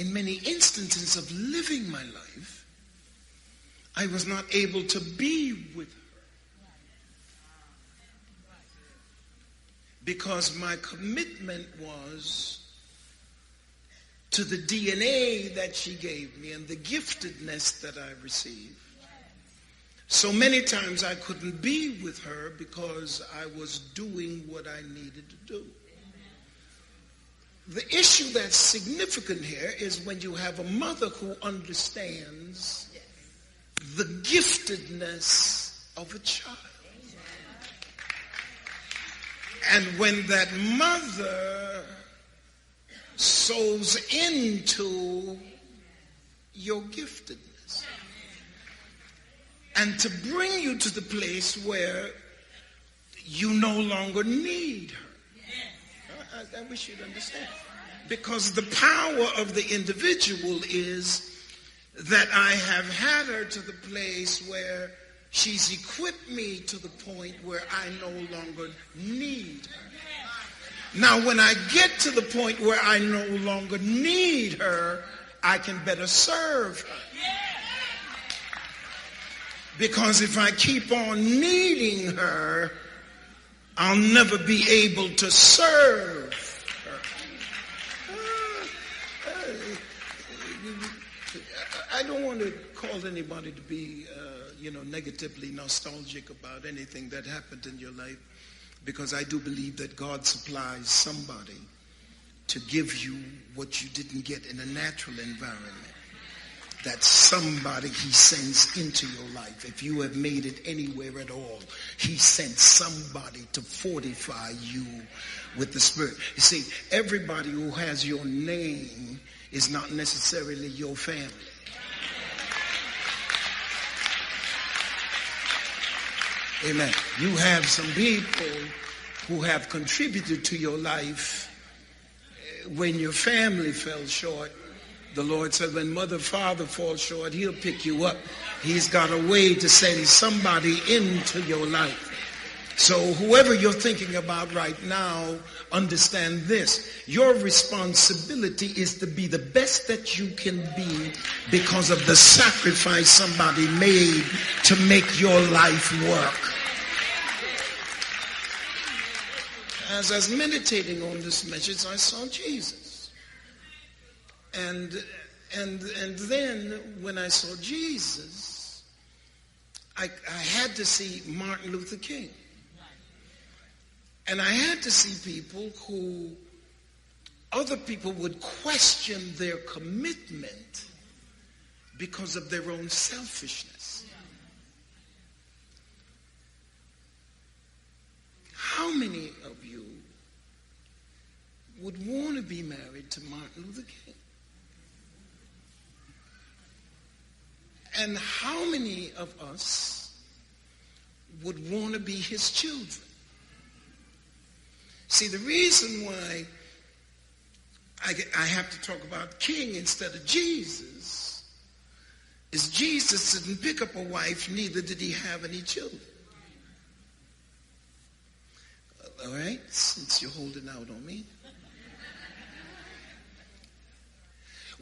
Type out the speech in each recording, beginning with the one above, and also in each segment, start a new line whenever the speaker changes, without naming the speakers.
in many instances of living my life, I was not able to be with her because my commitment was to the DNA that she gave me and the giftedness that I received. So many times I couldn't be with her because I was doing what I needed to do. The issue that's significant here is when you have a mother who understands the giftedness of a child. And when that mother sows into your giftedness and to bring you to the place where you no longer need her. I wish you'd understand. Because the power of the individual is that I have had her to the place where she's equipped me to the point where I no longer need her. Now, when I get to the point where I no longer need her, I can better serve her. Because if I keep on needing her, I'll never be able to serve her. I don't want to call anybody to be, negatively nostalgic about anything that happened in your life, because I do believe that God supplies somebody to give you what you didn't get in a natural environment. That somebody he sends into your life. If you have made it anywhere at all, he sent somebody to fortify you with the Spirit. You see, everybody who has your name is not necessarily your family. Amen. You have some people who have contributed to your life when your family fell short. The Lord said when mother, father fall short, he'll pick you up. He's got a way to send somebody into your life. So whoever you're thinking about right now, understand this. Your responsibility is to be the best that you can be because of the sacrifice somebody made to make your life work. As I was meditating on this message, I saw Jesus. And then when I saw Jesus, I had to see Martin Luther King. And I had to see people who other people would question their commitment because of their own selfishness. How many of you would want to be married to Martin Luther King? And how many of us would want to be his children? See, the reason why I have to talk about King instead of Jesus is Jesus didn't pick up a wife, neither did he have any children. All right, since you're holding out on me.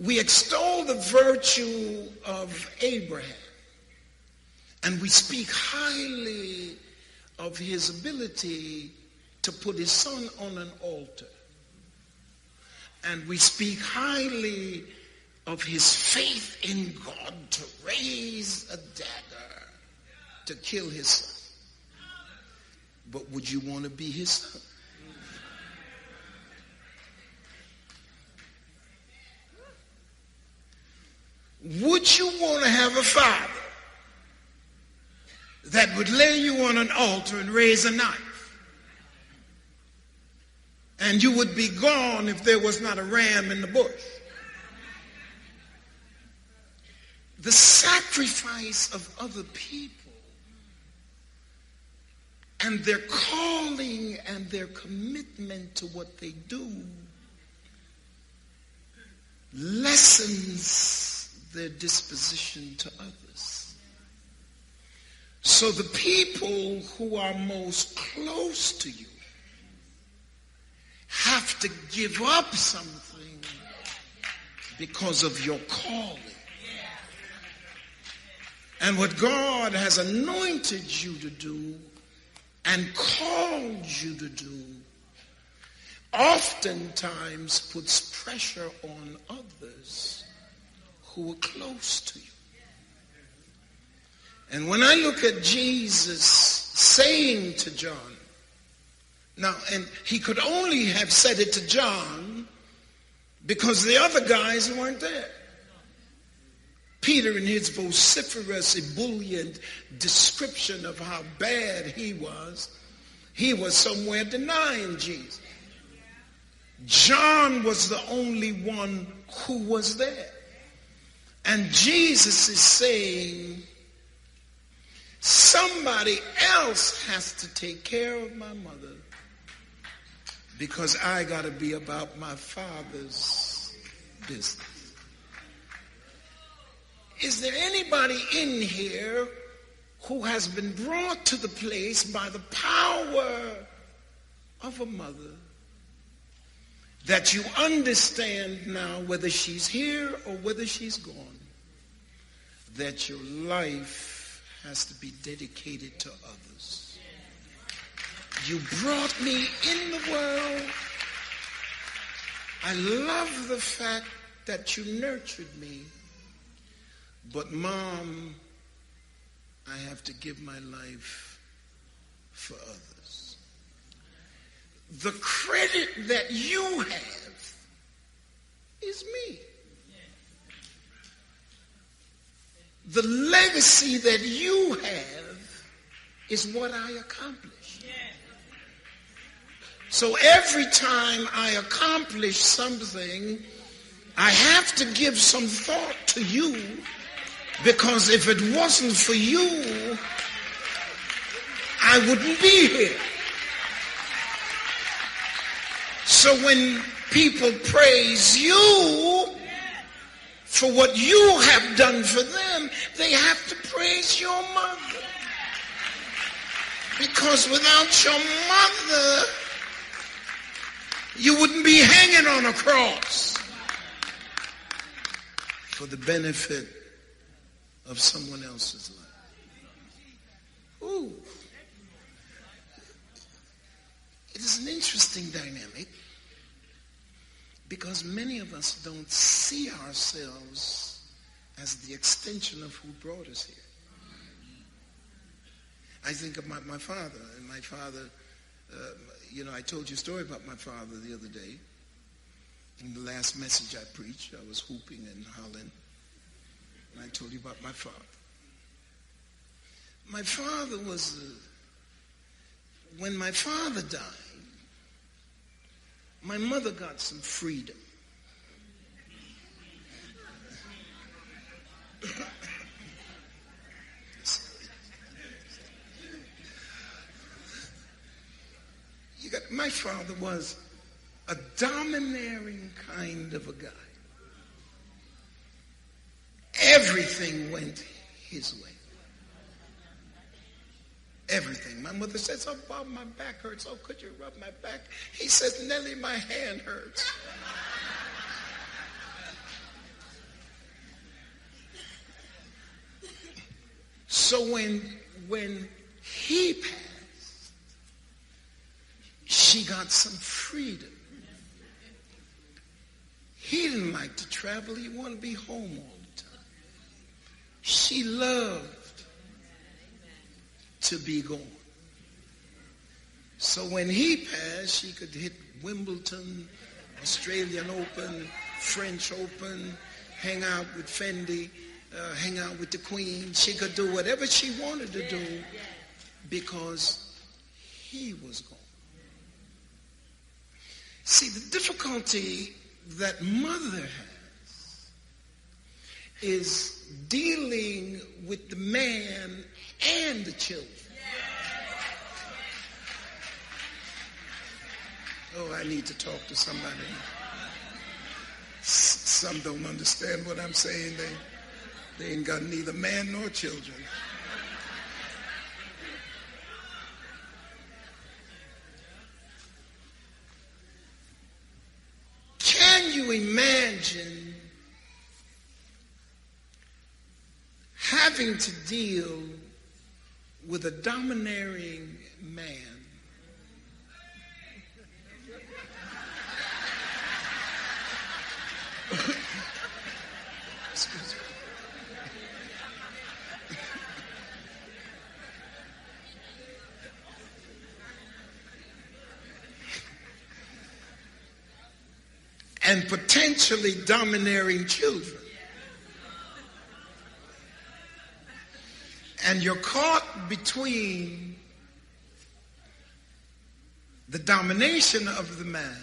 We extol the virtue of Abraham, and we speak highly of his ability to put his son on an altar. And we speak highly of his faith in God to raise a dagger to kill his son. But would you want to be his son? Would you want to have a father that would lay you on an altar and raise a knife? And you would be gone if there was not a ram in the bush. The sacrifice of other people and their calling and their commitment to what they do lessens their disposition to others. So the people who are most close to you have to give up something because of your calling. And what God has anointed you to do and called you to do oftentimes puts pressure on others who are close to you. And when I look at Jesus saying to John, now, and he could only have said it to John because the other guys weren't there. Peter, in his vociferous, ebullient description of how bad he was somewhere denying Jesus. John was the only one who was there. And Jesus is saying, somebody else has to take care of my mother because I got to be about my Father's business. Is there anybody in here who has been brought to the place by the power of a mother that you understand now, whether she's here or whether she's gone, that your life has to be dedicated to others? You brought me in the world. I love the fact that you nurtured me. But Mom, I have to give my life for others. The credit that you have is me. The legacy that you have is what I accomplish. So every time I accomplish something, I have to give some thought to you, because if it wasn't for you, I wouldn't be here. So when people praise you for what you have done for them, they have to praise your mother. Because without your mother, you wouldn't be hanging on a cross for the benefit of someone else's life. Ooh. It is an interesting dynamic because many of us don't see ourselves as the extension of who brought us here. I think of my father, and my father, I told you a story about my father the other day. In the last message I preached, I was whooping and hollering. And I told you about my father. My father was, when my father died, my mother got some freedom. My father was a domineering kind of a guy. Everything went his way. Everything. My mother says, "Oh, Bob, my back hurts. Oh, could you rub my back?" He says, "Nellie, my hand hurts." So when he passed, she got some freedom. He didn't like to travel. He wanted to be home all the time. She loved to be gone. So when he passed, she could hit Wimbledon, Australian Open, French Open, hang out with Fendi, hang out with the Queen. She could do whatever she wanted to do because he was gone. See, the difficulty that mother has is dealing with the man and the children. Oh, I need to talk to somebody. Some don't understand what I'm saying. They ain't got neither man nor children. Can you imagine having to deal with a domineering man. Excuse me. And potentially domineering children. And you're caught between the domination of the man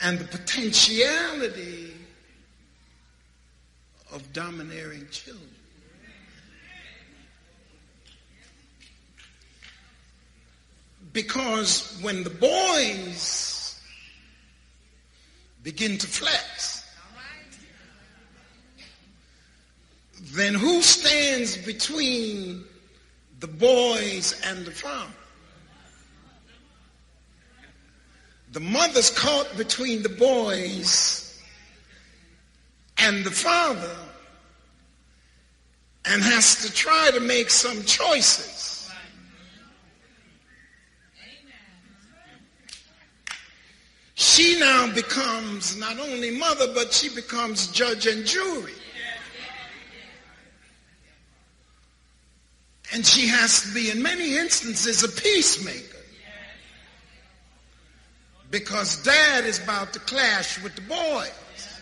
and the potentiality of domineering children. Because when the boys begin to flex, then who stands between the boys and the father? The mother's caught between the boys and the father and has to try to make some choices. She now becomes not only mother, but she becomes judge and jury. And she has to be, in many instances, a peacemaker. Because dad is about to clash with the boys.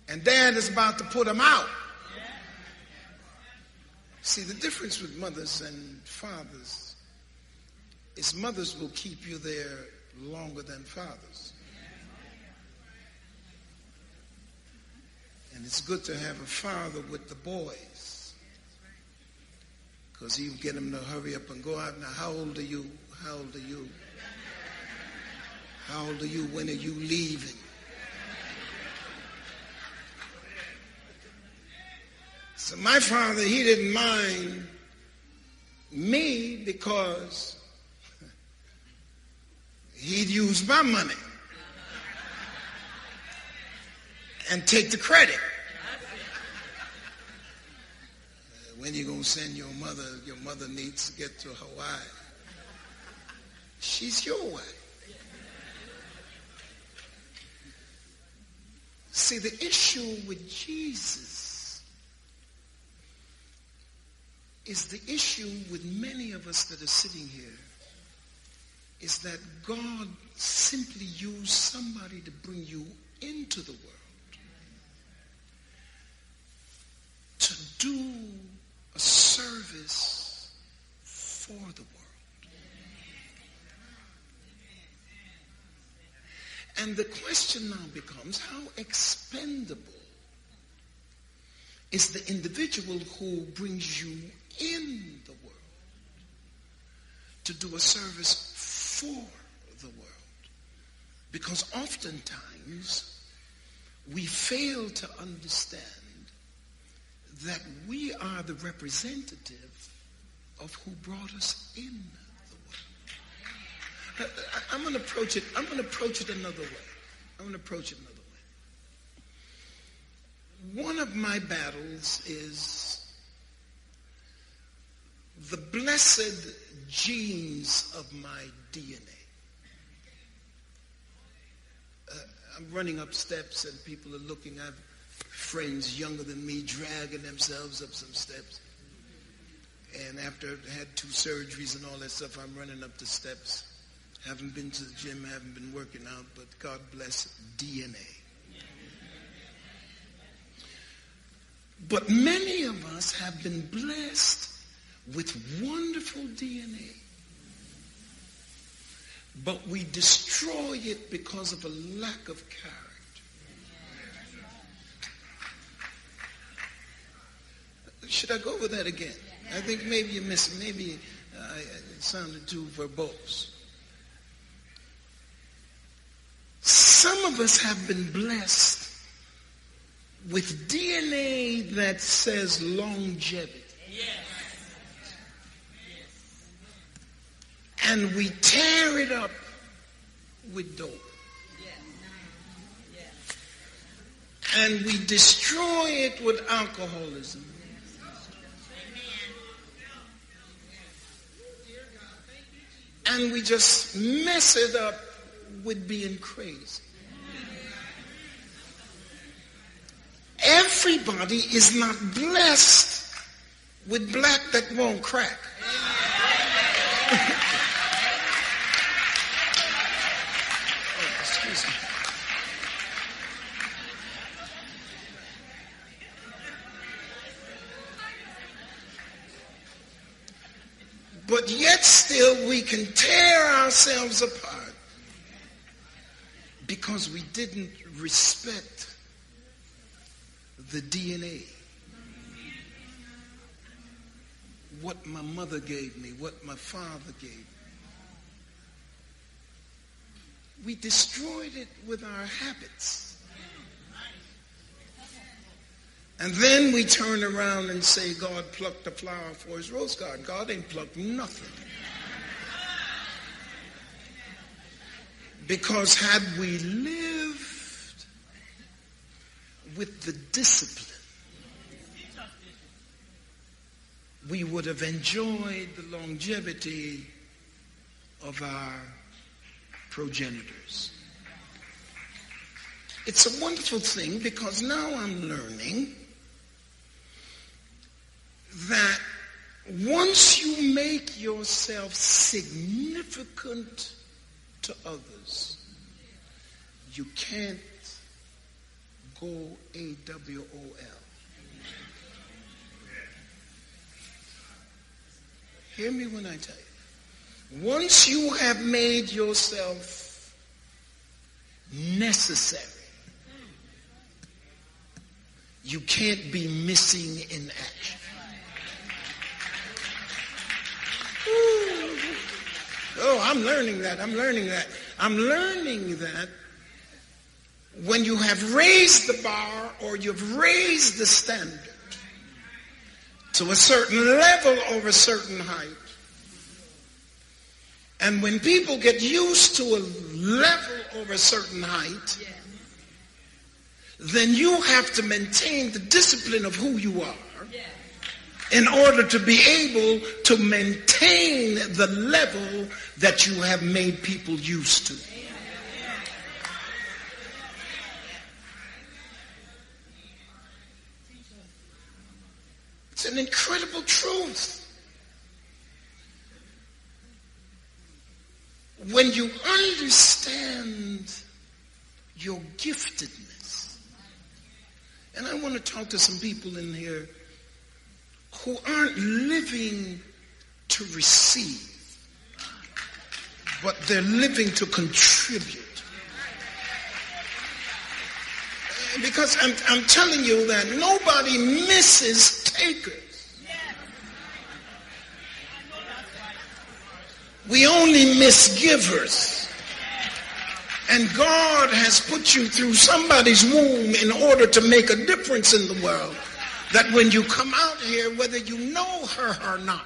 And dad is about to put them out. See, the difference with mothers and fathers is mothers will keep you there longer than fathers. And it's good to have a father with the boys, because he'll get them to hurry up and go out. Now, how old are you? How old are you? How old are you? When are you leaving? So my father, he didn't mind me because he'd use my money and take the credit. When you gonna send your mother? Your mother needs to get to Hawaii. She's your wife. See, the issue with Jesus is the issue with many of us that are sitting here, is that God simply used somebody to bring you into the world to do a service for the world. And the question now becomes, how expendable is the individual who brings you in the world to do a service for the world? Because oftentimes we fail to understand that we are the representative of who brought us in the world. I'm going to approach it another way. One of my battles is the blessed genes of my DNA. I'm running up steps and people are looking. I have friends younger than me dragging themselves up some steps. And after I had 2 surgeries and all that stuff, I'm running up the steps. Haven't been to the gym, haven't been working out, but God bless DNA. But many of us have been blessed with wonderful DNA. But we destroy it because of a lack of character. Should I go over that again? I think maybe you're missing. Maybe it sounded too verbose. Some of us have been blessed with DNA that says longevity. And we tear it up with dope. And we destroy it with alcoholism. And we just mess it up with being crazy. Everybody is not blessed with black that won't crack. Oh, excuse me. But yet still we can tear ourselves apart because we didn't respect the DNA. What my mother gave me, what my father gave me. We destroyed it with our habits. And then we turn around and say, God plucked a flower for his rose garden. God ain't plucked nothing. Because had we lived with the discipline, we would have enjoyed the longevity of our progenitors. It's a wonderful thing because now I'm learning that once you make yourself significant to others, you can't go AWOL. Hear me when I tell you. Once you have made yourself necessary, you can't be missing in action. Oh, I'm learning that. I'm learning that when you have raised the bar or you've raised the standard to a certain level or a certain height, and when people get used to a level or a certain height, then you have to maintain the discipline of who you are in order to be able to maintain the level that you have made people used to. It's an incredible truth. When you understand your giftedness, and I want to talk to some people in here who aren't living to receive, but they're living to contribute. Because I'm telling you that nobody misses takers. We only miss givers. And God has put you through somebody's womb in order to make a difference in the world. That when you come out here, whether you know her or not,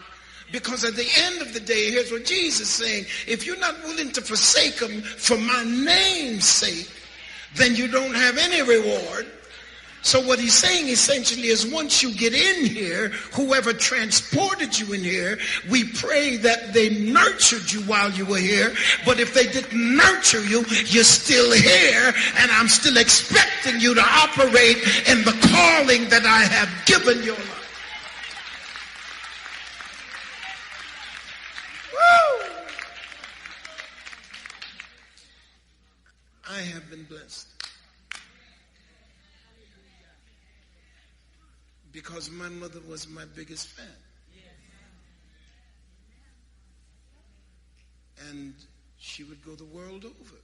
because at the end of the day, here's what Jesus is saying: if you're not willing to forsake them for my name's sake, then you don't have any reward. So what he's saying essentially is once you get in here, whoever transported you in here, we pray that they nurtured you while you were here. But if they didn't nurture you, you're still here, and I'm still expecting you to operate in the calling that I have given your life. Woo! I have been blessed. Because my mother was my biggest fan. And she would go the world over.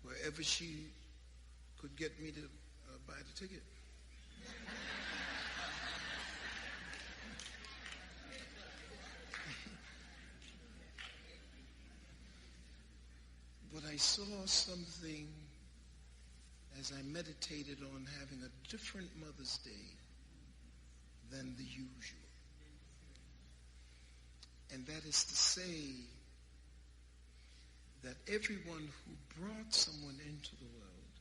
Wherever she could get me to buy the ticket. But I saw something as I meditated on having a different Mother's Day than the usual. And that is to say that everyone who brought someone into the world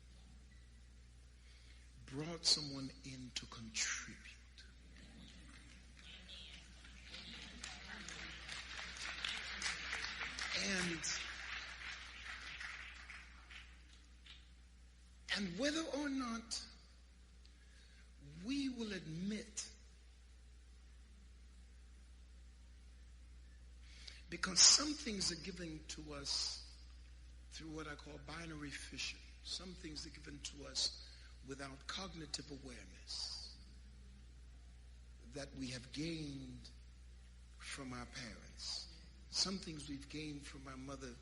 brought someone in to contribute. And whether or not we will admit, because some things are given to us through what I call binary fission. Some things are given to us without cognitive awareness that we have gained from our parents. Some things we've gained from our mother,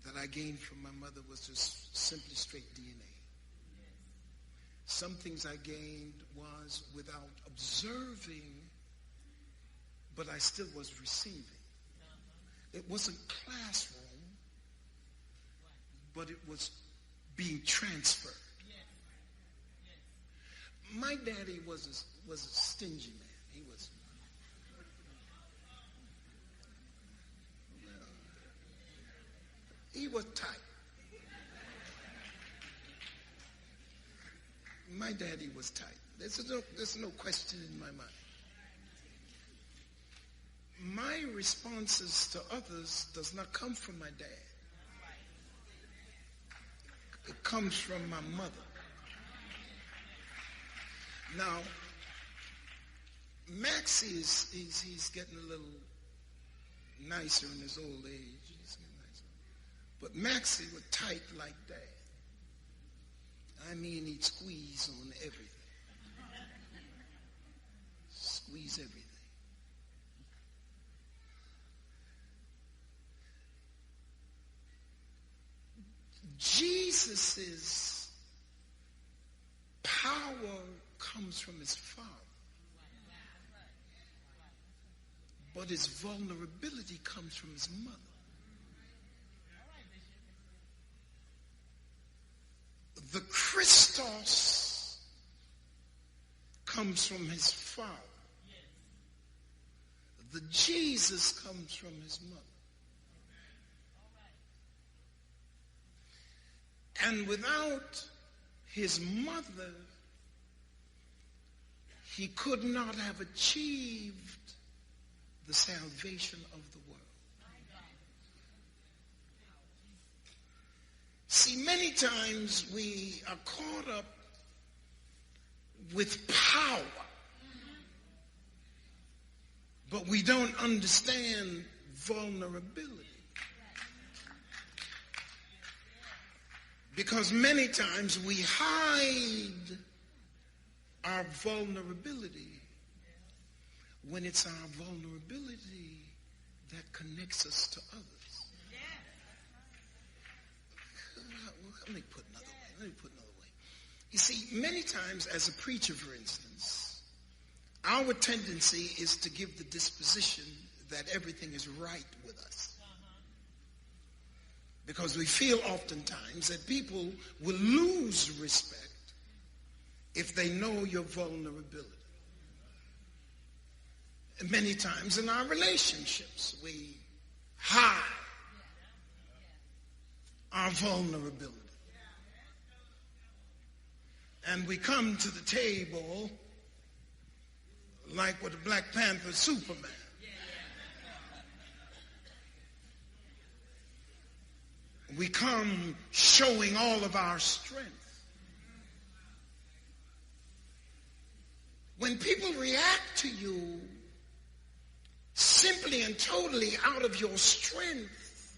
that I gained from my mother, was just simply straight DNA. Some things I gained was without observing, but I still was receiving. It wasn't classroom, but it was being transferred. My daddy was a stingy man. He was tight. My daddy was tight. There's no question in my mind. My responses to others does not come from my dad. It comes from my mother. Now, Maxie he's getting a little nicer in his old age. He's getting nicer. But Maxie was tight like that. I mean, he'd squeeze on everything. Squeeze everything. Jesus's power comes from his Father, but his vulnerability comes from his mother. The Christos comes from his Father. The Jesus comes from his mother. And without his mother, he could not have achieved the salvation of the world. See, many times we are caught up with power, but we don't understand vulnerability. Because many times we hide our vulnerability when it's our vulnerability that connects us to others. Let me put another way. You see, many times as a preacher, for instance, our tendency is to give the disposition that everything is right with us. Because we feel oftentimes that people will lose respect if they know your vulnerability. And many times in our relationships, we hide our vulnerability. And we come to the table like with the Black Panther Superman. We come showing all of our strength. When people react to you simply and totally out of your strength,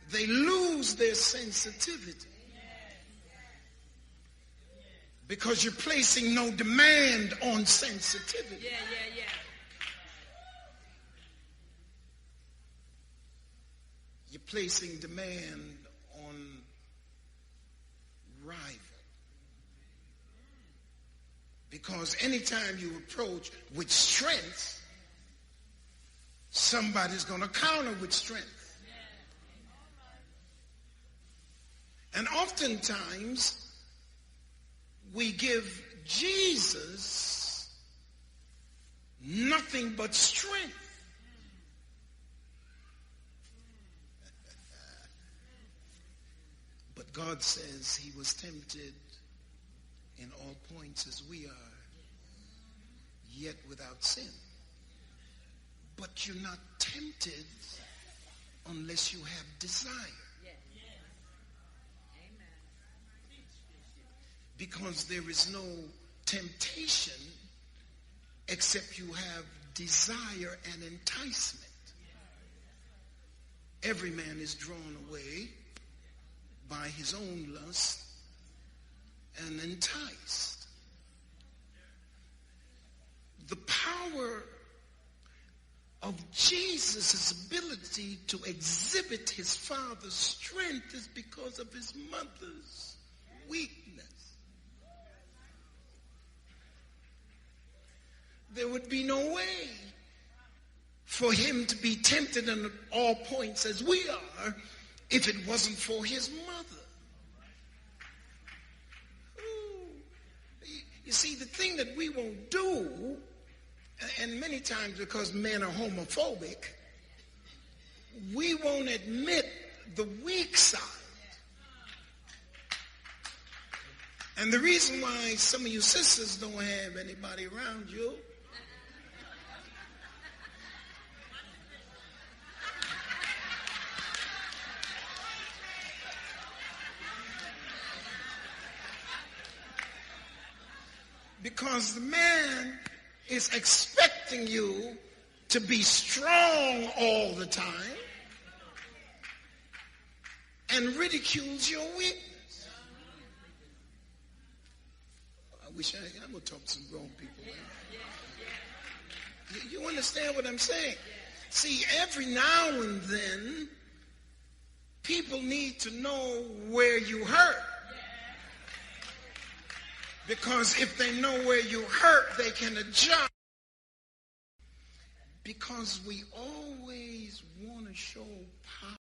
they lose their sensitivity. Because you're placing no demand on sensitivity. You're placing demand on rival. Because anytime you approach with strength, somebody's going to counter with strength. And oftentimes, we give Jesus nothing but strength. But God says he was tempted in all points as we are, yet without sin. But you're not tempted unless you have desire. Because there is no temptation except you have desire and enticement. Every man is drawn away by his own lust and enticed. The power of Jesus' ability to exhibit his Father's strength is because of his mother's weakness. There would be no way for him to be tempted in all points as we are if it wasn't for his mother. You see, the thing that we won't do, and many times because men are homophobic, we won't admit the weak side. And the reason why some of you sisters don't have anybody around you because the man is expecting you to be strong all the time and ridicules your weakness. I wish I'm going to talk to some grown people. You understand what I'm saying? See, every now and then, people need to know where you hurt. Because if they know where you hurt, they can adjust. Because we always want to show power.